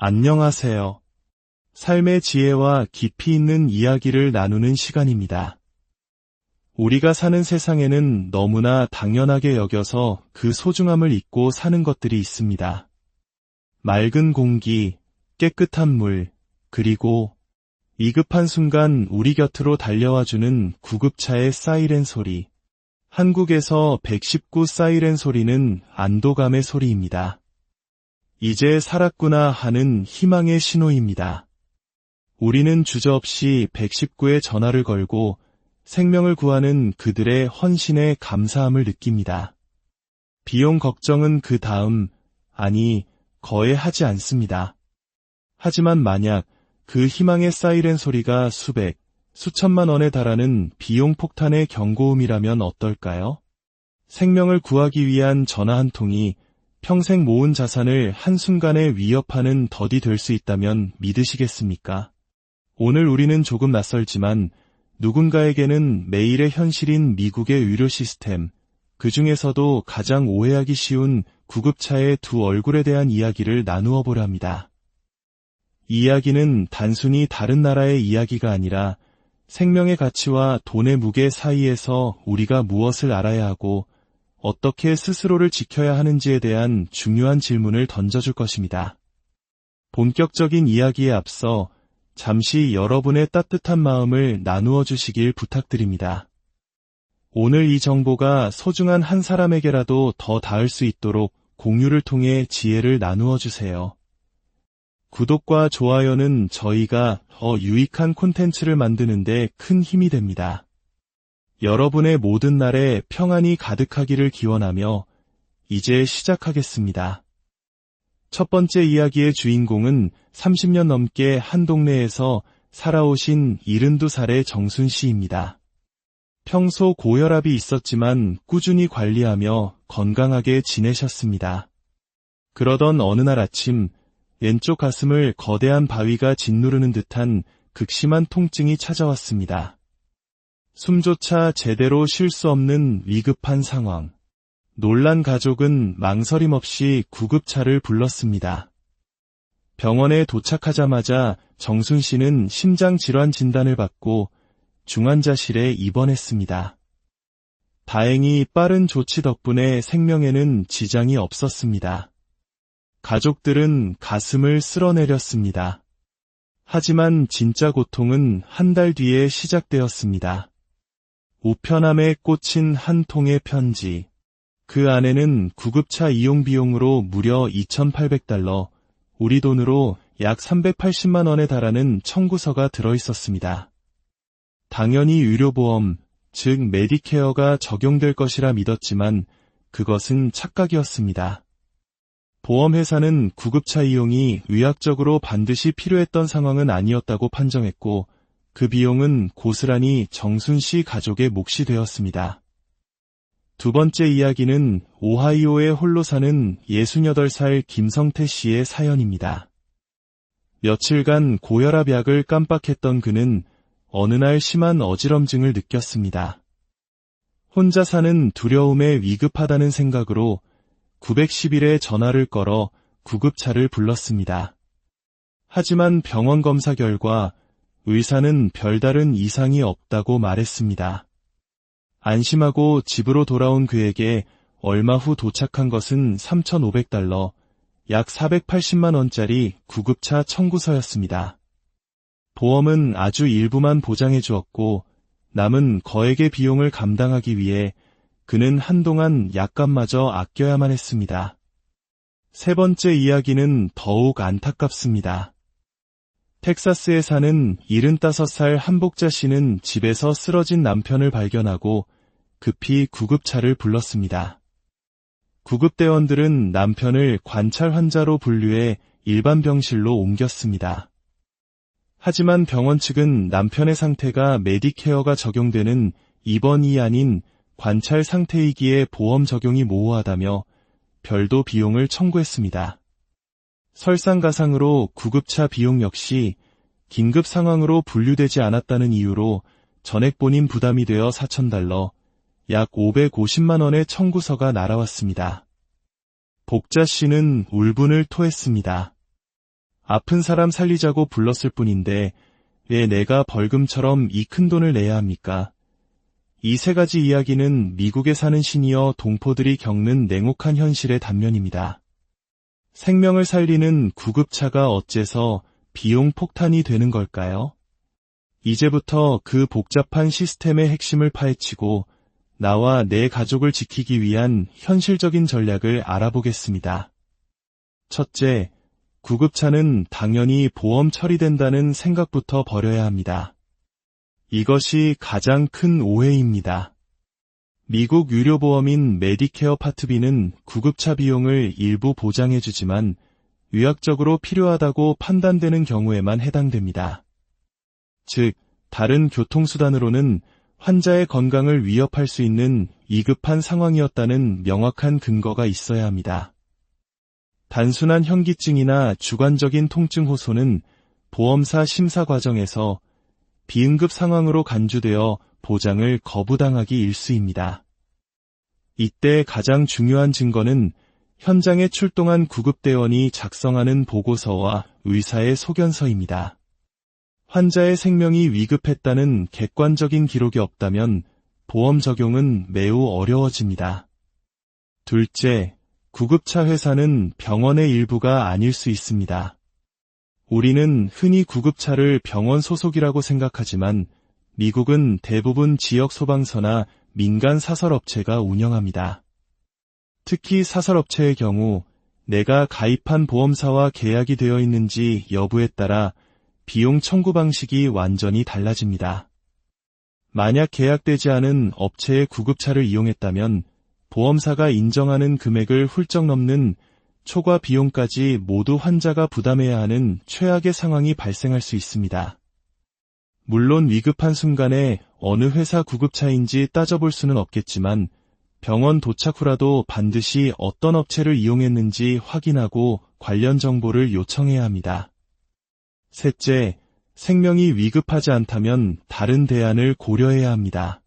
안녕하세요. 삶의 지혜와 깊이 있는 이야기를 나누는 시간입니다. 우리가 사는 세상에는 너무나 당연하게 여겨서 그 소중함을 잊고 사는 것들이 있습니다. 맑은 공기, 깨끗한 물, 그리고 위급한 순간 우리 곁으로 달려와주는 구급차의 사이렌 소리. 한국에서 119 사이렌 소리는 안도감의 소리입니다. 이제 살았구나 하는 희망의 신호입니다. 우리는 주저없이 119에 전화를 걸고 생명을 구하는 그들의 헌신에 감사함을 느낍니다. 비용 걱정은 그 다음, 아니, 거의 하지 않습니다. 하지만 만약 그 희망의 사이렌 소리가 수백, 수천만 원에 달하는 비용 폭탄의 경고음이라면 어떨까요? 생명을 구하기 위한 전화 한 통이 평생 모은 자산을 한순간에 위협하는 덫이 될 수 있다면 믿으시겠습니까? 오늘 우리는 조금 낯설지만 누군가에게는 매일의 현실인 미국의 의료 시스템, 그 중에서도 가장 오해하기 쉬운 구급차의 두 얼굴에 대한 이야기를 나누어 보려 합니다. 이 이야기는 단순히 다른 나라의 이야기가 아니라 생명의 가치와 돈의 무게 사이에서 우리가 무엇을 알아야 하고 어떻게 스스로를 지켜야 하는지에 대한 중요한 질문을 던져줄 것입니다. 본격적인 이야기에 앞서 잠시 여러분의 따뜻한 마음을 나누어 주시길 부탁드립니다. 오늘 이 정보가 소중한 한 사람에게라도 더 닿을 수 있도록 공유를 통해 지혜를 나누어 주세요. 구독과 좋아요는 저희가 더 유익한 콘텐츠를 만드는 데 큰 힘이 됩니다. 여러분의 모든 날에 평안이 가득하기를 기원하며 이제 시작하겠습니다. 첫 번째 이야기의 주인공은 30년 넘게 한 동네에서 살아오신 72살의 정순 씨입니다. 평소 고혈압이 있었지만 꾸준히 관리하며 건강하게 지내셨습니다. 그러던 어느 날 아침 왼쪽 가슴을 거대한 바위가 짓누르는 듯한 극심한 통증이 찾아왔습니다. 숨조차 제대로 쉴 수 없는 위급한 상황. 놀란 가족은 망설임 없이 구급차를 불렀습니다. 병원에 도착하자마자 정순 씨는 심장질환 진단을 받고 중환자실에 입원했습니다. 다행히 빠른 조치 덕분에 생명에는 지장이 없었습니다. 가족들은 가슴을 쓸어내렸습니다. 하지만 진짜 고통은 한 달 뒤에 시작되었습니다. 우편함에 꽂힌 한 통의 편지. 그 안에는 구급차 이용 비용으로 무려 $2,800, 우리 돈으로 약 380만 원에 달하는 청구서가 들어있었습니다. 당연히 의료보험, 즉 메디케어가 적용될 것이라 믿었지만 그것은 착각이었습니다. 보험회사는 구급차 이용이 의학적으로 반드시 필요했던 상황은 아니었다고 판정했고 그 비용은 고스란히 정순 씨 가족의 몫이 되었습니다. 두 번째 이야기는 오하이오에 홀로 사는 68살 김성태 씨의 사연입니다. 며칠간 고혈압 약을 깜빡했던 그는 어느 날 심한 어지럼증을 느꼈습니다. 혼자 사는 두려움에 위급하다는 생각으로 911에 전화를 걸어 구급차를 불렀습니다. 하지만 병원 검사 결과 의사는 별다른 이상이 없다고 말했습니다. 안심하고 집으로 돌아온 그에게 얼마 후 도착한 것은 $3,500, 약 480만 원짜리 구급차 청구서였습니다. 보험은 아주 일부만 보장해 주었고 남은 거액의 비용을 감당하기 위해 그는 한동안 약값마저 아껴야만 했습니다. 세 번째 이야기는 더욱 안타깝습니다. 텍사스에 사는 75살 한복자 씨는 집에서 쓰러진 남편을 발견하고 급히 구급차를 불렀습니다. 구급대원들은 남편을 관찰 환자로 분류해 일반 병실로 옮겼습니다. 하지만 병원 측은 남편의 상태가 메디케어가 적용되는 입원이 아닌 관찰 상태이기에 보험 적용이 모호하다며 별도 비용을 청구했습니다. 설상가상으로 구급차 비용 역시 긴급 상황으로 분류되지 않았다는 이유로 전액본인 부담이 되어 $4,000, 약 550만 원의 청구서가 날아왔습니다. 복자 씨는 울분을 토했습니다. 아픈 사람 살리자고 불렀을 뿐인데 왜 내가 벌금처럼 이 큰 돈을 내야 합니까? 이 세 가지 이야기는 미국에 사는 시니어 동포들이 겪는 냉혹한 현실의 단면입니다. 생명을 살리는 구급차가 어째서 비용 폭탄이 되는 걸까요? 이제부터 그 복잡한 시스템의 핵심을 파헤치고 나와 내 가족을 지키기 위한 현실적인 전략을 알아보겠습니다. 첫째, 구급차는 당연히 보험 처리된다는 생각부터 버려야 합니다. 이것이 가장 큰 오해입니다. 미국 유료보험인 메디케어 파트 B는 구급차 비용을 일부 보장해주지만 의학적으로 필요하다고 판단되는 경우에만 해당됩니다. 즉, 다른 교통수단으로는 환자의 건강을 위협할 수 있는 위급한 상황이었다는 명확한 근거가 있어야 합니다. 단순한 현기증이나 주관적인 통증 호소는 보험사 심사 과정에서 비응급 상황으로 간주되어 보장을 거부당하기 일쑤입니다. 이때 가장 중요한 증거는 현장에 출동한 구급대원이 작성하는 보고서와 의사의 소견서입니다. 환자의 생명이 위급했다는 객관적인 기록이 없다면 보험 적용은 매우 어려워집니다. 둘째, 구급차 회사는 병원의 일부가 아닐 수 있습니다. 우리는 흔히 구급차를 병원 소속이라고 생각하지만 미국은 대부분 지역 소방서나 민간 사설업체가 운영합니다. 특히 사설업체의 경우 내가 가입한 보험사와 계약이 되어 있는지 여부에 따라 비용 청구 방식이 완전히 달라집니다. 만약 계약되지 않은 업체의 구급차를 이용했다면 보험사가 인정하는 금액을 훌쩍 넘는 초과 비용까지 모두 환자가 부담해야 하는 최악의 상황이 발생할 수 있습니다. 물론 위급한 순간에 어느 회사 구급차인지 따져볼 수는 없겠지만 병원 도착 후라도 반드시 어떤 업체를 이용했는지 확인하고 관련 정보를 요청해야 합니다. 셋째, 생명이 위급하지 않다면 다른 대안을 고려해야 합니다.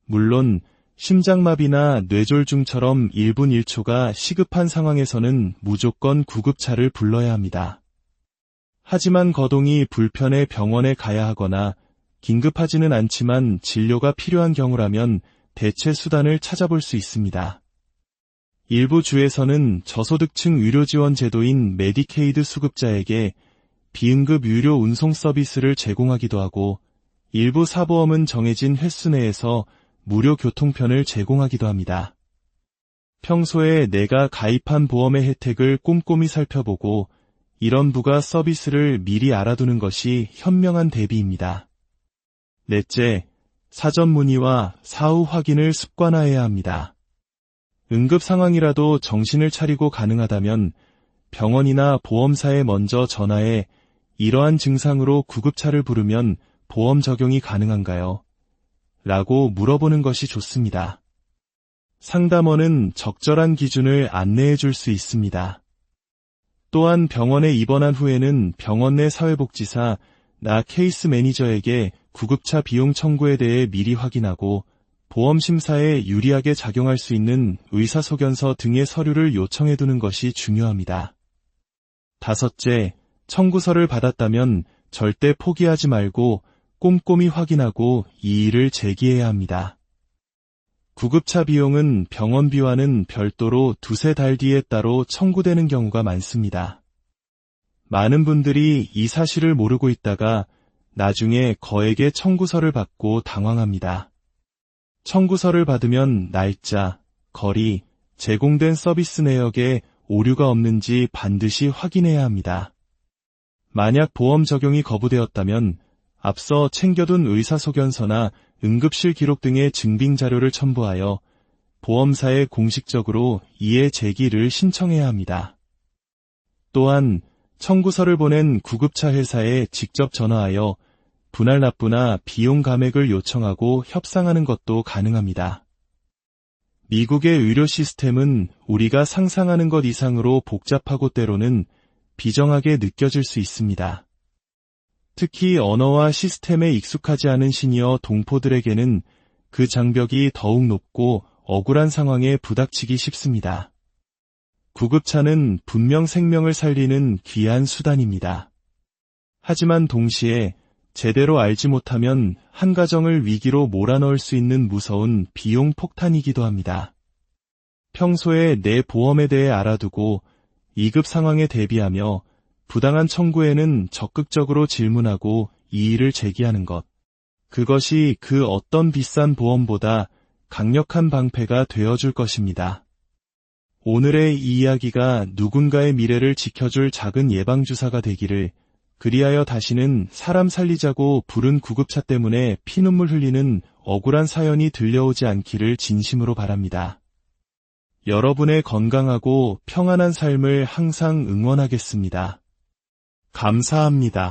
물론 심장마비나 뇌졸중처럼 1분 1초가 시급한 상황에서는 무조건 구급차를 불러야 합니다. 하지만 거동이 불편해 병원에 가야 하거나 긴급하지는 않지만 진료가 필요한 경우라면 대체 수단을 찾아볼 수 있습니다. 일부 주에서는 저소득층 의료지원 제도인 메디케이드 수급자에게 비응급 유료 운송 서비스를 제공하기도 하고 일부 사보험은 정해진 횟수 내에서 무료 교통편을 제공하기도 합니다. 평소에 내가 가입한 보험의 혜택을 꼼꼼히 살펴보고 이런 부가 서비스를 미리 알아두는 것이 현명한 대비입니다. 넷째, 사전 문의와 사후 확인을 습관화해야 합니다. 응급 상황이라도 정신을 차리고 가능하다면 병원이나 보험사에 먼저 전화해 이러한 증상으로 구급차를 부르면 보험 적용이 가능한가요? 라고 물어보는 것이 좋습니다. 상담원은 적절한 기준을 안내해 줄 수 있습니다. 또한 병원에 입원한 후에는 병원 내 사회복지사, 나 케이스 매니저에게 구급차 비용 청구에 대해 미리 확인하고 보험심사에 유리하게 작용할 수 있는 의사소견서 등의 서류를 요청해 두는 것이 중요합니다. 다섯째, 청구서를 받았다면 절대 포기하지 말고 꼼꼼히 확인하고 이의를 제기해야 합니다. 구급차 비용은 병원비와는 별도로 두세 달 뒤에 따로 청구되는 경우가 많습니다. 많은 분들이 이 사실을 모르고 있다가 나중에 거액의 청구서를 받고 당황합니다. 청구서를 받으면 날짜, 거리, 제공된 서비스 내역에 오류가 없는지 반드시 확인해야 합니다. 만약 보험 적용이 거부되었다면 앞서 챙겨둔 의사소견서나 응급실 기록 등의 증빙 자료를 첨부하여 보험사에 공식적으로 이의 제기를 신청해야 합니다. 또한 청구서를 보낸 구급차 회사에 직접 전화하여 분할 납부나 비용 감액을 요청하고 협상하는 것도 가능합니다. 미국의 의료 시스템은 우리가 상상하는 것 이상으로 복잡하고 때로는 비정하게 느껴질 수 있습니다. 특히 언어와 시스템에 익숙하지 않은 시니어 동포들에게는 그 장벽이 더욱 높고 억울한 상황에 부닥치기 쉽습니다. 구급차는 분명 생명을 살리는 귀한 수단입니다. 하지만 동시에 제대로 알지 못하면 한 가정을 위기로 몰아넣을 수 있는 무서운 비용 폭탄이기도 합니다. 평소에 내 보험에 대해 알아두고 2급 상황에 대비하며 부당한 청구에는 적극적으로 질문하고 이의를 제기하는 것. 그것이 그 어떤 비싼 보험보다 강력한 방패가 되어줄 것입니다. 오늘의 이 이야기가 누군가의 미래를 지켜줄 작은 예방주사가 되기를, 그리하여 다시는 사람 살리자고 부른 구급차 때문에 피눈물 흘리는 억울한 사연이 들려오지 않기를 진심으로 바랍니다. 여러분의 건강하고 평안한 삶을 항상 응원하겠습니다. 감사합니다.